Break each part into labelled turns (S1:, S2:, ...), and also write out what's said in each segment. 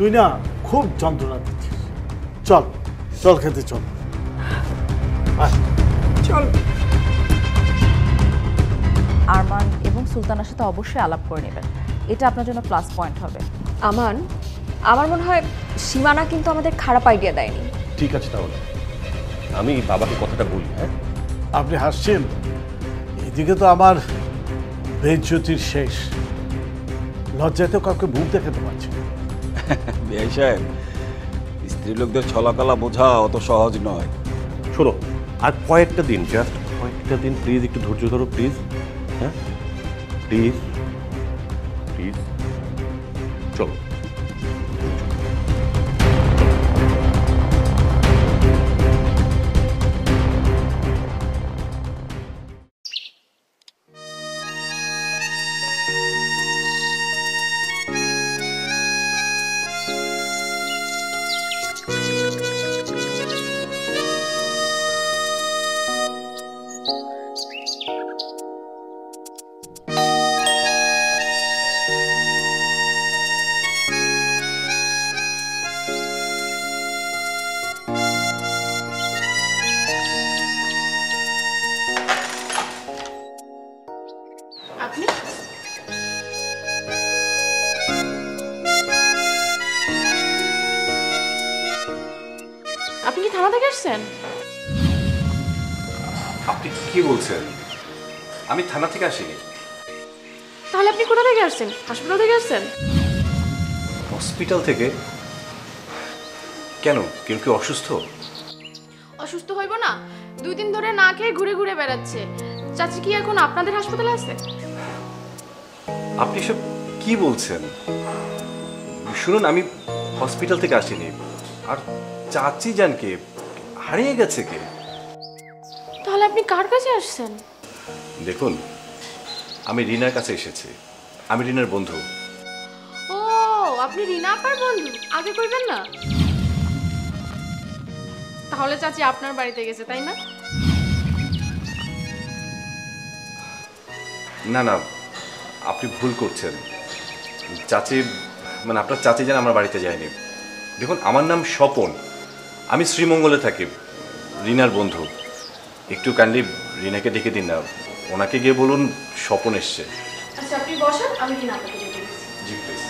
S1: তুই না খুব যন্ত্রণা দিচ্ছিস। চল চল খেতে চল।
S2: চল।
S3: আরমান এবং সুলতানার সাথে অবশ্যই আলাপ করে নেবেন, এটা আপনার জন্য প্লাস পয়েন্ট হবে।
S4: আমান, আমার মনে হয় সীমানা কিন্তু আমাদের খারাপ আইডিয়া দেয়নি।
S5: ঠিক আছে, তাহলে আমি বাবাকে কথাটা বলি। হ্যাঁ,
S1: আপনি হাসছেন, এদিকে তো আমার বেজ্জতির শেষ। লজ্জায় তো কাউকে মুখ দেখাতে পারছি না।
S6: বিআই সাহেব, স্ত্রী লোকদের ছলাকলা বোঝা অত সহজ নয়।
S5: শোনো, আর কয়েকটা দিন, জাস্ট কয়েকটা দিন প্লিজ, একটু ধৈর্য ধরো প্লিজ। হ্যাঁ প্লিজ প্লিজ, চলো।
S2: আপনি আপনি কি থানা থেকে আসছেন?
S7: আপনি কি বলছেন? আমি থানা থেকে আসিনি।
S2: তাহলে আপনি কোথা থেকে আসছেন? হাসপাতাল থেকে আসছেন?
S7: হসপিটাল থেকে? কেন, কেউ কি অসুস্থ?
S2: অসুস্থ হইব না? 2 দিন ধরে না খেয়ে ঘুরে ঘুরে বেড়াচ্ছে। চাচি কি এখন আপনাদের হাসপাতালে আছে?
S7: আপনি সব কি বলছেন? শুনুন, আমি হসপিটাল থেকে আসিনি। আর চাচি যান কে? হারিয়ে গেছে কে?
S2: তাহলে আপনি কার কাছে আসছেন?
S7: দেখুন, আমি রিনার কাছে এসেছি। আমি রিনার বন্ধু।
S2: ও, আপনি রিনা আপার বন্ধু? আগে কইবেন না? তাহলে চাচি আপনার বাড়িতে গেছে, তাই না?
S7: না না, আপনি ভুল করছেন। চাচি, মানে আপনার চাচি যেন আমার বাড়িতে যায়নি। দেখুন, আমার নাম স্বপন, আমি শ্রীমঙ্গলে থাকি, রিনার বন্ধু। একটু কাইন্ডলি রিনাকে ডেকে দিন না, ওনাকে গিয়ে বলুন স্বপন এসছে।
S2: আচ্ছা, আপনি বসেন, আমি রিনা আপাকে ডেকে দিচ্ছি।
S7: জি প্লিজ।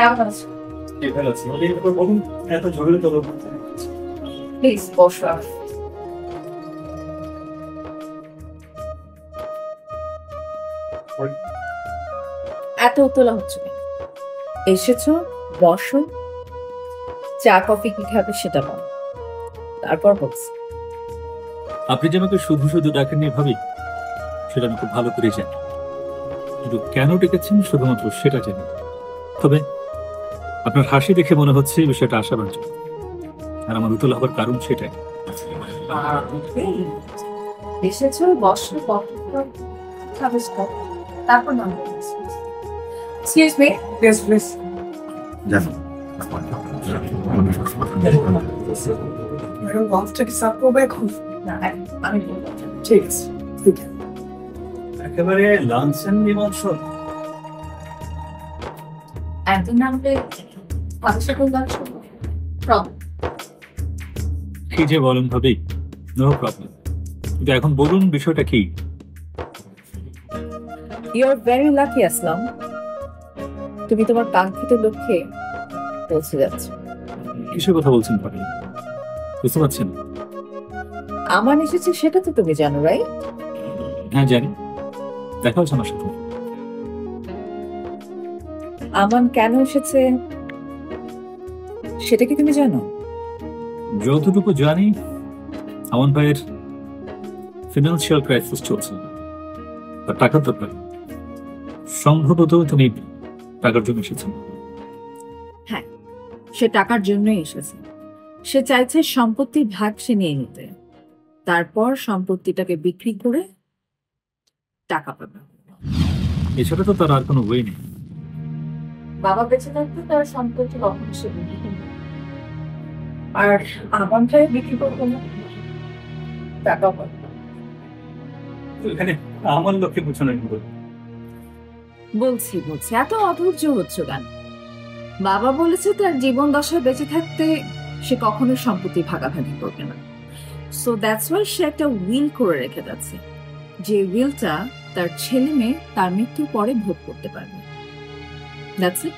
S4: কেমন আছো?
S8: এত ঝগড়া তো
S4: প্লিজ বসো। এত উতলা হচ্ছে কেন? এসেছো, বসো, চা কফি কি খাবে সেটা বলো, তারপর বলছি।
S8: আপনি যে আমাকে শুধু শুধু ডাকেননি ভাবি, সেটা আমি খুব ভালো করে জানি। কিন্তু কেন ডেকেছেন শুধুমাত্র সেটা জানি। তবে আপনার হাসি দেখে মনে হচ্ছে এই বিষয়টা আশাবাঞ্জক, আর আমার উতলা হবার কারণ সেটাই।
S4: এসেছো, বসো, খাবে তারপর নাম। Excuse me, please please. আমি
S8: ঠিক আছে, একেবারে লাঞ্চেন নিমন্ত্রণ।
S4: একদিন নামলে
S8: কি যে বলেন ভাবি, নো প্রবলেম। কিন্তু এখন বলুন বিষয়টা কি?
S4: ইউ আর ভেরি লাকি আসলাম, তুমি তোমার কাঙ্ক্ষিত লক্ষ্যে পৌঁছে যাচ্ছ।
S8: কিসের কথা বলছেন ভাবি, বুঝতে পারছেন?
S4: আমার এসেছে সেটা তো তুমি জানো, রাইট?
S8: হ্যাঁ জানি, দেখা হচ্ছে আমার সাথে।
S4: আমান কেন এসেছে সেটা কি তুমি জানো?
S8: যতটুকু জানি, আমার ভাইয়ের ফিনান্সিয়াল ক্রাইসিস চলছে, তার টাকার দরকার। সম্ভবত তুমি টাকার জন্য এসেছেন।
S4: হ্যাঁ, সে টাকার জন্যই এসেছে। সে চাইছে সম্পত্তির ভাগ সে নিয়ে নিতে, তারপর সম্পত্তিটাকে বিক্রি করে টাকা পাবে।
S8: এছাড়া তো তার আর কোনো ওয়ে নেই।
S4: বাবা বেঁচে থাকতে তার সম্পত্তি কখনো সে বিক্রি করবে, আর আমার ভাই বিক্রি করবে না, টাকা পাবে।
S8: এখানে আমার লক্ষ্যে বোঝানো
S4: বলছি এত অধৈর্য হচ্ছে কেন? বাবা বলেছে তার জীবন দশায় বেঁচে থাকতে সে কখনো সম্পত্তি ভাগাভাগি করবে না। সো দ্যাটস ওয়াই সে একটা উইল করে রেখে যাচ্ছে, যে উইলটা তার ছেলে মেয়ে তার মৃত্যুর পরে ভোগ করতে পারবে। That's it.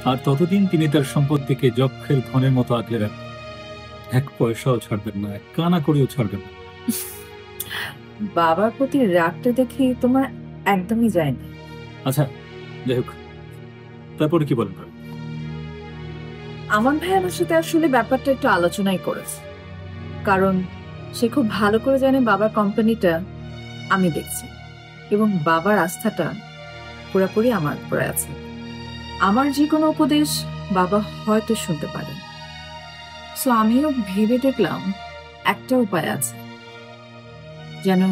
S8: আর ততদিন তিনি তার সম্পত্তিকে যক্ষের ধনের মতো আগলে রাখবেন, এক পয়সাও ছাড়বেন না, এক কানা করেও ছাড়বেন না।
S4: বাবার প্রতি রাগটা দেখে তোমার একদমই যায় না।
S8: আচ্ছা যাই হোক, তারপরে কি বলেন?
S4: আমার ভাই আমার সাথে আসলে ব্যাপারটা একটু আলোচনাই করেছে, কারণ সে খুব ভালো করে জানে বাবার কোম্পানিটা আমি দেখছি, এবং বাবার আস্থাটা পুরোপুরি আমার উপরে আছে। আমার যে কোনো উপদেশ বাবা হয়তো শুনতে পারেন। সো আমিও ভেবে দেখলাম একটা উপায় আছে যেন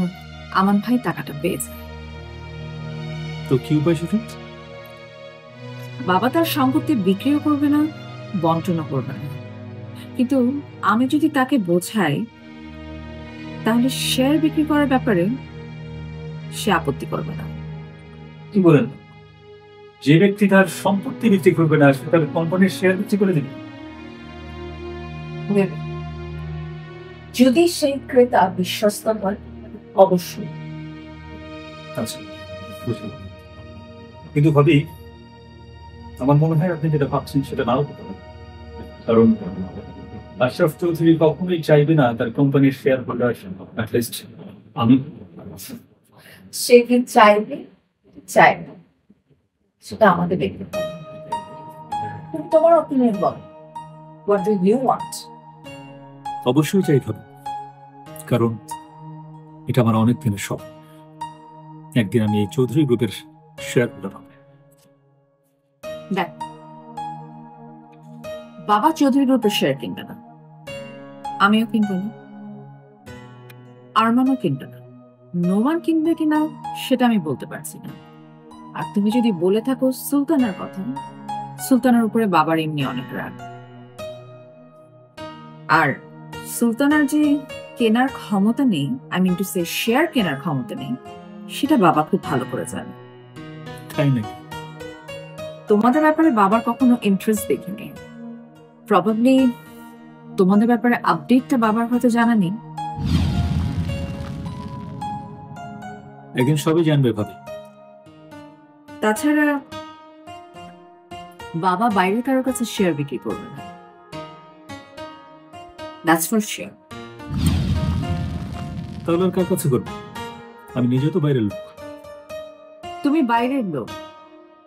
S4: আমান ভাই টাকাটা পেয়ে যায়।
S8: তো কি উপায় সেটা?
S4: বাবা তার সম্পত্তি বিক্রিও করবে না, বন্টনও করবে না, কিন্তু আমি যদি তাকে বোঝাই তাহলে শেয়ার বিক্রি করার ব্যাপারে সে আপত্তি করবে না।
S8: কি বলেন? যে ব্যক্তি তার সম্পত্তি বিক্রি করবে না, সে তার কোম্পানির শেয়ার বিক্রি করে দিবে?
S4: যদি সেই ক্রেতা বিশ্বস্ত হয় অবশ্যই।
S8: আচ্ছা বুঝলাম, কিন্তু ভাবি আমার মনে হয় আপনি যেটা ভাবছেন সেটা নাও হতে পারে। কারণ আশরাফ চৌধুরী কখনোই চাইবে না তার কোম্পানির শেয়ার হোল্ডার অ্যাটলিস্ট আমি।
S4: সে কি চাইবে চাই না সেটা আমাদের দেখতে হবে। তুমি তোমার অপিনিয়ন বল, হোয়াট ডু ইউ ওয়ান্ট?
S8: অবশ্যই চাইতে হবে, কারণ এটা আমার অনেক দিনের স্বপ্ন। একদিন আমি এই চৌধুরী গ্রুপের শেয়ার হোল্ডার হব।
S4: দেখ, বাবা চৌধুরী গ্রুপের শেয়ার কিনবে না, আমিও কিনবো না, আরমানও কিনবে না, নোমান কিনবে কিনা সেটা আমি বলতে পারছি না। আর তুমি যদি বলে থাকো সুলতানার কথা, সুলতানার উপরে বাবার এমনি অনেক রাগ, আর সুলতানার যে কেনার ক্ষমতা নেই, I mean to say share কেনার ক্ষমতা নেই, সেটা বাবা খুব ভালো করে জানে।
S8: তাই নাকি?
S4: তোমাদের ব্যাপারে বাবার কখনো ইন্টারেস্ট দেখিনি, প্রবাবলি তোমাদের ব্যাপারে আপডেটটা বাবার হয়তো জানা নেই।
S8: একদিন সবই জানবে ভাবি।
S4: তাছাড়া বাবা বাইরের কারোর কাছে শেয়ার বিক্রি করবে না, দ্যাটস ফর শিওর।
S8: তাহলে আর কার কাছে করবো? আমি নিজে তো বাইরের লোক।
S4: তুমি বাইরের লোক,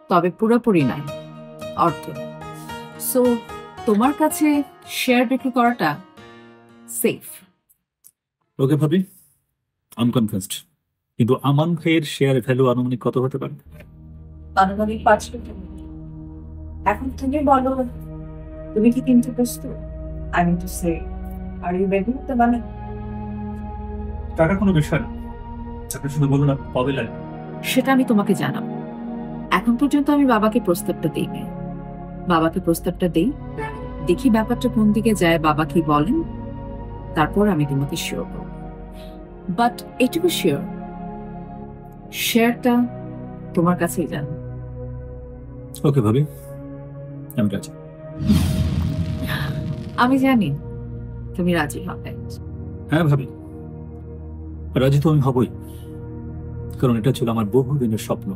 S4: তবে পুরোপুরি নাই, অর্থ। সো তোমার কাছে শেয়ার বিক্রি করাটা সেফ।
S8: ওকে ভাবি, আম কনফারেন্সড, কিন্তু আমান ভাইয়ের শেয়ার ভ্যালু আনুমানিক কত হতে পারে?
S4: আনুমানিক 5 কোটি। এখন তুমি বলো, তুমি কি কিনতে প্রস্তুত? I mean to say, are you ready? তো মানে
S8: টাকার কোনো বিষয় না, আপনি শুধু বলুন আপনি কবে লাগবে।
S4: সেটা আমি তোমাকে জানাবো। এখন পর্যন্ত আমি বাবাকে প্রস্তাবটা দিইনি। বাবাকে প্রস্তাবটা দিই, দেখি ব্যাপারটা কোন দিকে যায়, বাবা কি বলেন, তারপর আমি তোমাকে শিওর করব। বাট এটুকু শিওর, শেয়ারটা তোমার কাছেই যান।
S8: ওকে ভাবি, আমি রাজি।
S4: আমি জানি তুমি রাজি হবে।
S8: হ্যাঁ ভাবি, রাজি তো আমি হবই, কারণ এটা ছিল আমার বহুদিনের স্বপ্ন।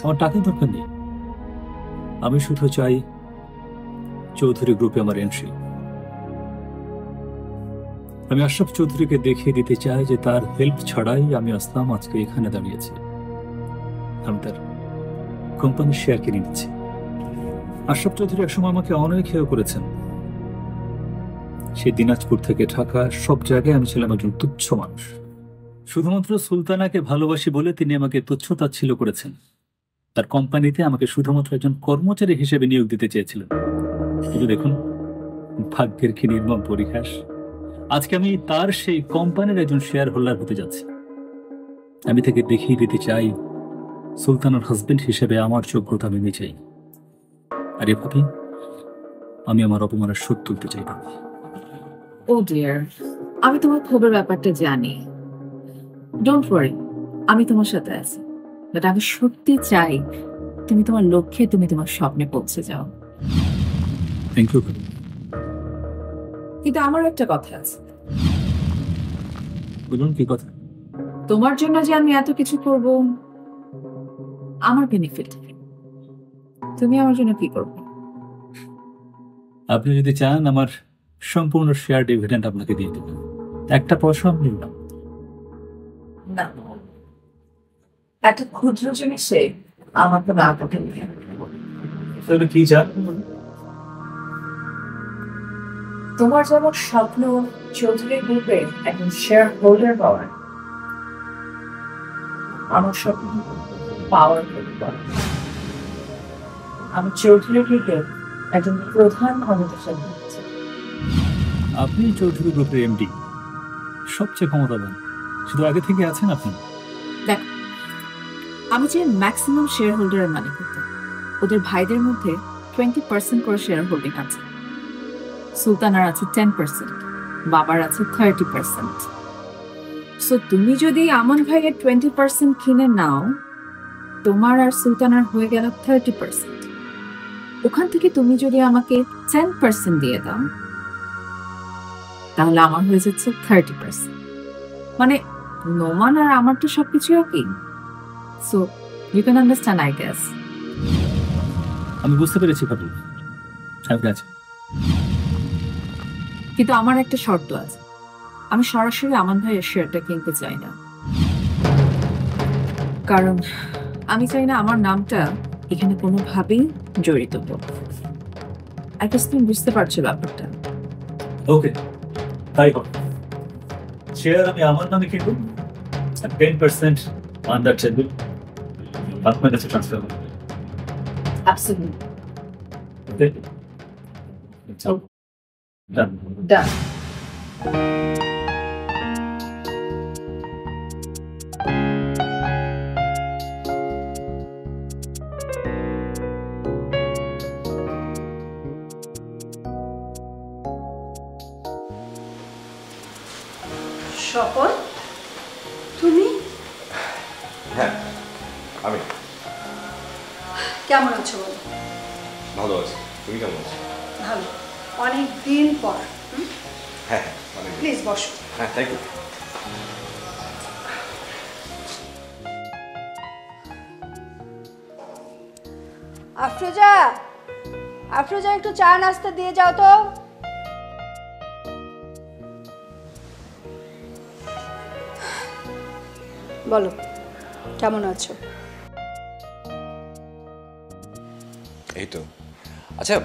S8: আমার টাকার দরকার নেই, আমি শুধু চাই চৌধুরী গ্রুপে আমার এন্ট্রি। আমি আশরাফ চৌধুরীকে দেখিয়ে দিতে চাই যে তার হেল্প ছাড়াই আমি আসলাম আজকে এখানে দাঁড়িয়েছি। আমি তার কোম্পানির শেয়ার কিনে নিচ্ছি। আশরাফ চৌধুরী একসময় আমাকে অনেক হেয় করেছেন। সেই দিনাজপুর থেকে ঢাকা সব জায়গায় আমি ছিলাম একজন তুচ্ছ মানুষ। শুধুমাত্র সুলতানাকে ভালোবাসি বলে তিনি আমাকে তুচ্ছ-তাচ্ছিল্য করেছেন। তার কোম্পানিতে আমাকে শুধুমাত্র একজন কর্মচারী হিসেবে নিয়োগ দিতে চেয়েছিলেন। কিন্তু দেখুন, ভাগ্যের কি নির্মম পরিহাস, আজকে আমি তার সেই কোম্পানির একজন শেয়ার হোল্ডার হতে যাচ্ছি। আমি তাকে দেখিয়ে দিতে চাই সুলতানার হাজবেন্ড হিসেবে আমার যোগ্যতা আমি চাই। আর এভাবে আমি আমার অপমানের শোধ তুলতে চাই।
S4: ও ডিয়ার, আমি তোমার ক্ষোভের ব্যাপারটা জানি। ডোন্ট ওয়ারি, আমি তোমার সাথে আছি। বাট আমি সত্যি চাই তুমি তোমার লক্ষ্যে, তুমি তোমার স্বপ্নে পৌঁছে যাও।
S8: Thank you.
S4: কিন্তু আমার একটা কথা আছে।
S8: বলুন, কি কথা?
S4: তোমার জন্য যে আমি এত কিছু করব, আমার বেনিফিট, তুমি আমার জন্য কি করবে?
S8: আপনি যদি চান আমার সম্পূর্ণ শেয়ার ডিভিডেন্ড আপনাকে দিয়ে দেব, একটা পয়সা আমি নিলাম
S4: না। একটা ক্ষুদ্র জিনিসে আমার তো না করতে।
S8: তাহলে কি চান?
S4: তোমার যেমন স্বপ্ন চৌধুরী গ্রুপে একজন শেয়ার হোল্ডার পাওয়ার, আমার স্বপ্ন পাওয়ার পাওয়া। আমি চৌধুরী গ্রুপে একজন প্রধান ক্ষমতাশালী হচ্ছে।
S8: আপনি চৌধুরী গ্রুপের এমডি, সবচেয়ে ক্ষমতাবান, শুধু আগে থেকে আছেন আপনি।
S4: দেখ, আমি যে ম্যাক্সিমাম শেয়ার হোল্ডারের মালিক হতো, ওদের ভাইদের মধ্যে 20% করে শেয়ার হোল্ডিং আছে। সুলতানার আছে 10%, বাবার আছে 30%। সো তুমি যদি আমান ভাইয়ের 20% কিনে নাও, তোমার আর সুলতানার হয়ে গেল 30%। ওখান থেকে তুমি যদি আমাকে 10% দিয়ে দাও, তাহলে আমার হয়ে যাচ্ছে 30%। মানে নোমান আর আমার তো সবকিছু একই। So you can understand, I guess.
S8: আমি বুঝতে পেরেছি ভাবি, ঠিক আছে।
S4: কিন্তু আমার একটা শর্ত আছে, আমি সরাসরি আমান ভাইয়ের শেয়ারটা কিনতে চাই না। কারণ আমি চাই না আমার নামটা এখানে কোনোভাবেই জড়িত হোক। আই গেস তুমি বুঝতে পারছো ব্যাপারটা।
S8: ওকে, তাই হোক। শেয়ার আমি আমার নামে কিনবো, 10% আন্ডার টেবিল আপনার কাছে ট্রান্সফার করবো।
S4: অ্যাবসলিউটলি।
S8: ওকে, ডান।
S4: ডান।
S9: স্বপন, তুমি?
S7: হ্যাঁ, আমি
S9: কেমন আছো বলো?
S7: ভালো আছি, তুমি কেমন আছো?
S9: ভালো, অনেক দিন পর।
S7: হ্যাঁ, অনেক।
S9: প্লিজ বসো।
S7: হ্যাঁ, থ্যাংক ইউ।
S9: আফরোজা, আফরোজা একটু চা নাস্তা দিয়ে যাও তো। বলো, কেমন আছো?
S7: এই তো। আচ্ছা,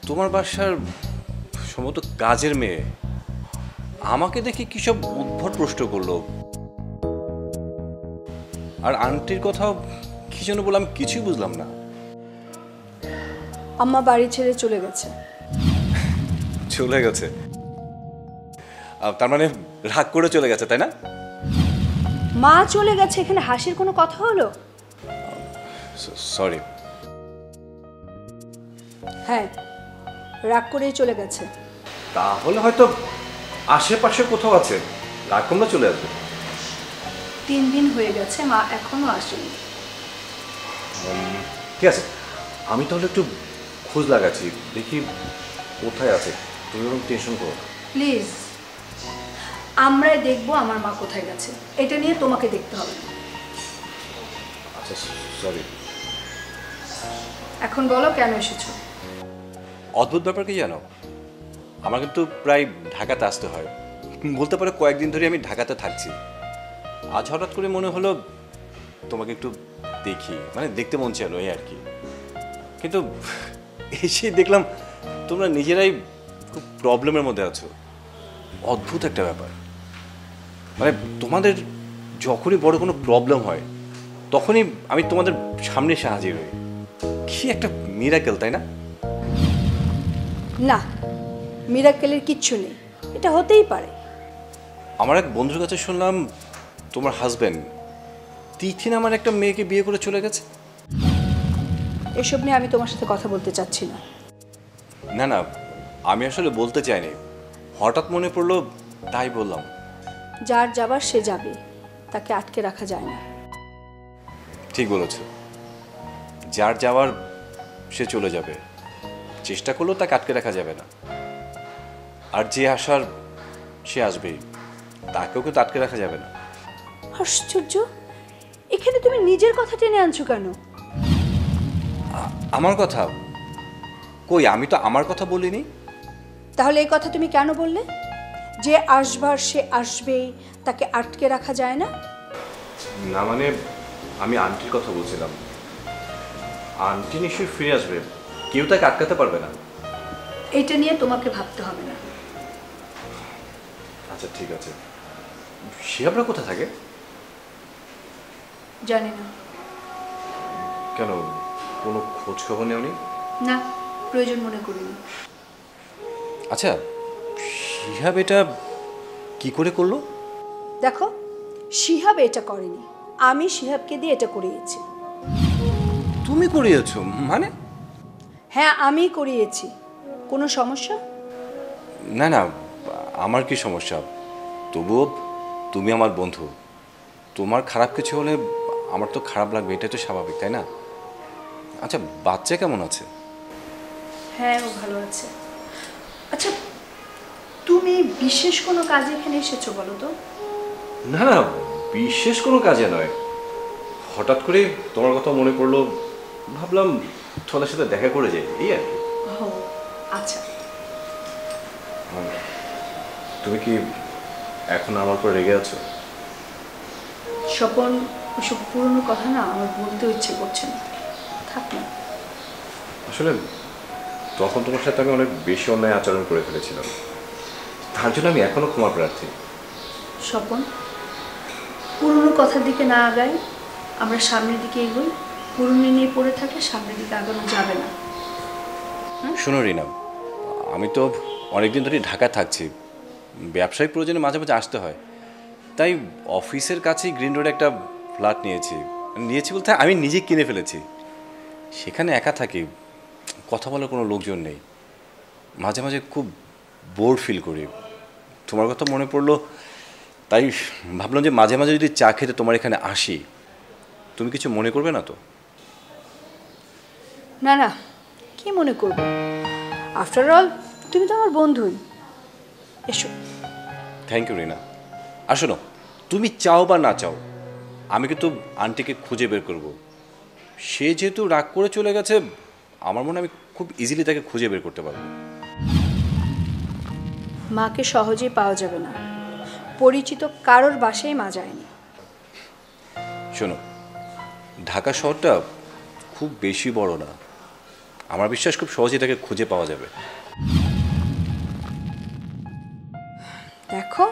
S7: তোমার বাসার সম্ভবত কাজের মেয়ে আমাকে দেখে কি সব উদ্ভট প্রশ্ন করলো, আর আন্টির কথাও কি যেন বলে আমি কিছুই বুঝলাম না।
S9: আম্মা বাড়ি ছেড়ে চলে গেছে।
S7: চলে গেছে? তার মানে রাগ করে চলে গেছে, তাই না?
S9: মা চলে গেছে, এখানে হাসির কোনো কথা হলো?
S7: সরি।
S9: হ্যাঁ, রাগ করেই চলে গেছে।
S7: তাহলে হয়তো আশেপাশে কোথাও আছে, রাগ কমলে চলে আসবে।
S9: 3 দিন হয়ে গেছে, মা এখনো আসেনি।
S7: ঠিক আছে, আমি তাহলে একটু খোঁজ লাগাচ্ছি, দেখি কোথায় আছে। তুমি ওরকম টেনশন করো না।
S9: প্লিজ, আমরাই দেখবো আমার মা কোথায় গেছে, এটা নিয়ে তোমাকে দেখতে হবে না।
S7: আচ্ছা, সরি।
S9: এখন বলো কেন এসেছো?
S7: অদ্ভুত ব্যাপার কি জানো, আমার কিন্তু প্রায় ঢাকাতে আসতে হয়, বলতে পারো কয়েকদিন ধরে আমি ঢাকাতে থাকছি। আজ হঠাৎ করে মনে হলো তোমাকে একটু দেখি, মানে দেখতে মন চাইলো এই আর কি। কিন্তু এসে দেখলাম তোমরা নিজেরাই খুব প্রবলেমের মধ্যে আছো। অদ্ভুত একটা ব্যাপার, মানে তোমাদের যখনই বড় কোনো প্রবলেম হয় তখনই আমি তোমাদের সামনে এসে হাজির হই। কি একটা মিরাকেল, তাই না?
S9: না, মিরাকেলের কিচ্ছু নেই, এটা হতেই পারে।
S7: আমার এক বন্ধুর কাছে শুনলাম তোমার হাজবেন্ড তিথি নামের একটা মেয়েকে বিয়ে করে চলে গেছে।
S9: এসব নিয়ে আমি তোমার সাথে কথা বলতে চাচ্ছি না।
S7: না না, আমি আসলে বলতে চাইনি, হঠাৎ মনে পড়লো তাই বললাম।
S9: যার যাবার সে যাবে, তাকে আটকে রাখা যায় না।
S7: ঠিক বলেছ, যার যাওয়ার সে চলে যাবে, চেষ্টা করলেও তাকে আটকে রাখা যাবে না। আর যে আসার সে আসবেই, তাকেও কিন্তু আটকে রাখা যাবে না।
S9: আশ্চর্য, এখানে তুমি নিজের কথা টেনে আনছো কেন?
S7: আমার কথা কই, আমি তো আমার কথা বলিনি।
S9: তাহলে এই কথা তুমি কেন বললে, যে আসবার সে আসবেই, তাকে আটকে রাখা যায় না?
S7: না মানে আমি আন্টির কথা বলছিলাম। আন্টি নিশ্চয়ই ফিরে আসবে, কেউ তাকে আটকাতে পারবে না।
S9: এটা নিয়ে তোমাকে ভাবতে হবে না।
S7: আচ্ছা ঠিক আছে, শিহাবরা কোথায় থাকে?
S9: জানি না।
S7: কেন, কোনো খোঁজ খবর নেওনি?
S9: না, প্রয়োজন মনে করিনি।
S7: আচ্ছা, শিহাব এটা কি করে করলো?
S9: দেখো, শিহাব এটা করেনি, আমি শিহাবকে দিয়ে এটা করিয়েছি।
S7: তুমি করিয়েছো মানে?
S9: হ্যাঁ, আমি করিয়েছি। কোনো সমস্যা?
S7: না না, আমার কি সমস্যা? তবুও তুমি আমার বন্ধু, তোমার খারাপ কিছু হলে আমার তো খারাপ লাগবে, এটাই তো স্বাভাবিক, তাই না? আচ্ছা, বাচ্চা কেমন আছে?
S9: হ্যাঁ, ও ভালো আছে। আচ্ছা, তুমি বিশেষ কোনো কাজে এখানে এসেছো বলো তো?
S7: না না, বিশেষ কোনো কাজে নয়, হঠাৎ করে তোমার কথা মনে পড়লো, ভাবলাম তোমাদের সাথে দেখা করে যাই, এই আর কি।
S9: ও আচ্ছা।
S7: তুমি কি এখন আমার উপর রেগে আছো?
S9: স্বপন, ওসব পুরনো কথা না আমার বলতেও ইচ্ছে করছে না, থাক না।
S7: আসলে তখন তোমার সাথে আমি অনেক বেশি অন্যায় আচরণ করে ফেলেছিলাম, তার জন্য আমি এখনো ক্ষমা প্রার্থী।
S9: স্বপন, পুরনো কথার দিকে না আগাই, আমরা সামনের দিকে এগোই। পুরনো নিয়ে পড়ে থাকলে সামনের দিকে আগানো যাবে না।
S7: শোনো রিনা, আমি তো অনেকদিন ধরে ঢাকায় থাকছি, ব্যবসায়িক প্রয়োজনে মাঝে মাঝে আসতে হয়, তাই অফিসের কাছেই গ্রিন রোডে একটা ফ্ল্যাট নিয়েছি বলতে আমি নিজে কিনে ফেলেছি। সেখানে একা থাকি, কথা বলার কোনো লোকজন নেই, মাঝে মাঝে খুব বোর ফিল করি। তোমার কথা মনে পড়লো, তাই ভাবলাম যে মাঝে মাঝে যদি চা খেতে তোমার এখানে আসি, তুমি কিছু মনে করবে না তো?
S9: না না, কি মনে করব, আফটার অল তুমি তো আমার বন্ধুই। এসো।
S7: থ্যাংক ইউ রিনা। আর শোনো, তুমি চাও বা না চাও, আমি কিন্তু আন্টিকে খুঁজে বের করব, সে যেহেতু রাগ করে চলে গেছে, আমার মনে হয় আমি খুব ইজিলি তাকে খুঁজে বের করতে পারবো।
S9: মাকে সহজেই পাওয়া যাবে না, পরিচিত কারোর বাসায় মা যায়নি।
S7: শোনো, ঢাকা শহরটা খুব বেশি বড় না, আমার বিশ্বাস খুব সহজেই তাকে খুঁজে পাওয়া যাবে।
S9: দেখো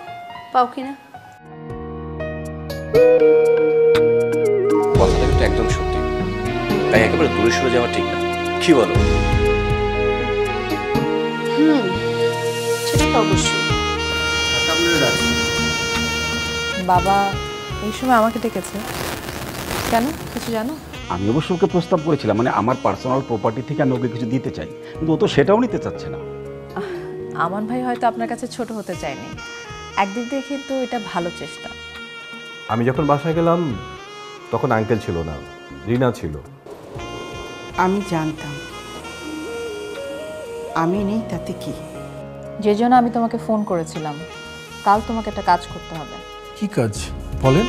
S9: পাও কিনা।
S7: কথাটা কিন্তু একদম সত্যি, তাই একেবারে দূরে সরে যাওয়া ঠিক না, কি বলো?
S9: সেটা তো অবশ্যই।
S3: বাবা এই সময় আমাকে ডেকেছে কেন, কিছু জানো?
S10: আমি অবশ্য ওকে প্রস্তাব করেছিলাম, মানে আমার পার্সোনাল প্রপার্টি থেকে আমি ওকে কিছু দিতে চাই, কিন্তু ও তো সেটাও নিতে চাচ্ছে না।
S3: আমান ভাই হয়তো আপনার কাছে ছোট হতে চায়নি, একদিক দিয়ে কিন্তু এটা ভালো চেষ্টা।
S5: আমি যখন বাসায় গেলাম তখন আঙ্কেল ছিল না, রিনা ছিল।
S11: আমি জানতাম আমি নেই তাতে কি।
S3: যে জন্য আমি তোমাকে ফোন করেছিলাম, কাল তোমাকে একটা কাজ করতে হবে।
S1: কি কাজ বলেন?